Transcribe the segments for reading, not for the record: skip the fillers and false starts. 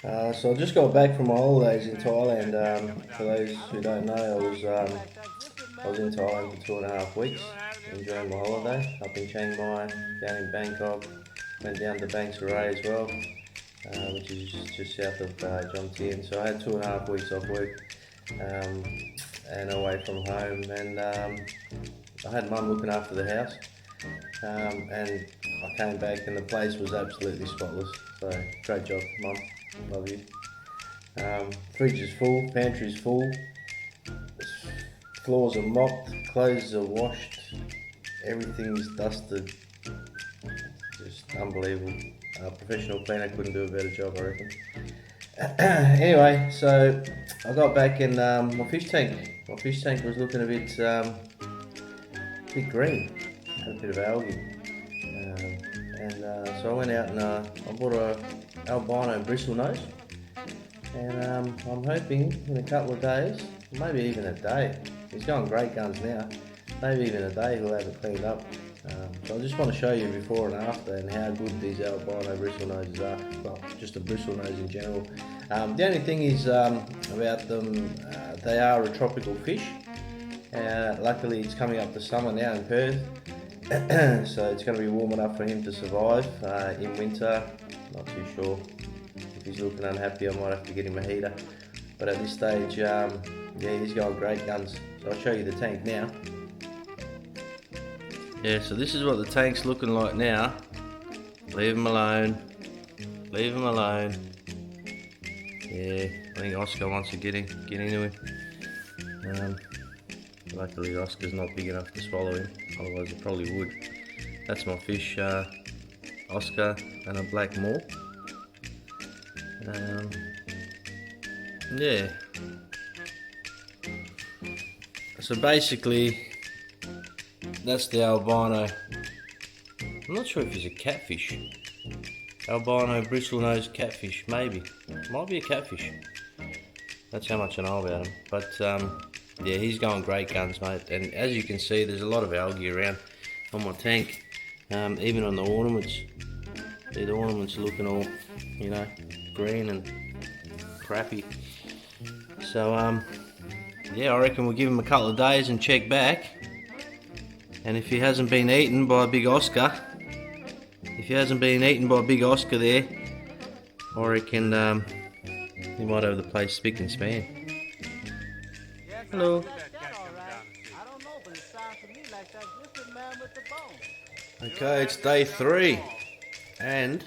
So I just got back from my holidays in Thailand. For those who don't know, I was in Thailand for 2.5 weeks, enjoying my holiday up in Chiang Mai, down in Bangkok. Went down to Bang Sarai as well, which is just south of Jomtien. So I had 2.5 weeks off work and away from home, and I had Mum looking after the house. And I came back and the place was absolutely spotless. So great job, Mum. Love you. Fridge is full, pantry's full, floors are mopped, clothes are washed, everything's dusted. Just unbelievable. A professional cleaner couldn't do a better job, I reckon. Anyway, so I got back and my fish tank was looking a bit green, had a bit of algae. So I went out and I bought a albino bristlenose, and I'm hoping in a couple of days, maybe even a day, he's going great guns now, maybe even a day he'll have it cleaned up. So I just want to show you before and after and how good these albino bristlenoses are, well, just a bristlenose in general. The only thing is about them, they are a tropical fish. Luckily it's coming up to summer now in Perth, so it's going to be warm enough for him to survive in winter. Not too sure. If he's looking unhappy, I might have to get him a heater. But at this stage, yeah, he's got great guns. So I'll show you the tank now. Yeah, so this is what the tank's looking like now. Leave him alone. Leave him alone. Yeah, I think Oscar wants to get into him. Luckily Oscar's not big enough to swallow him, otherwise it probably would. That's my fish, Oscar and a black moor. Yeah. So basically, that's the albino. I'm not sure if he's a catfish. Albino bristlenose catfish, maybe. Might be a catfish. That's how much I know about him. But yeah, he's going great guns, mate. And as you can see, there's a lot of algae around on my tank. Even on the ornaments. See, the ornaments are looking all, you know, green and crappy. So yeah, I reckon we'll give him a couple of days and check back. And if he hasn't been eaten by a big Oscar, there, I reckon he might have the place spick and span. Hello. Okay, it's day 3, and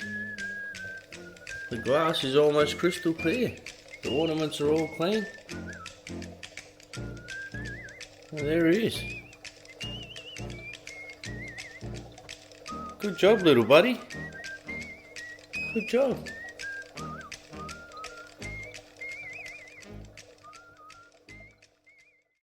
the glass is almost crystal clear. The ornaments are all clean. Oh, there he is. Good job, little buddy. Good job.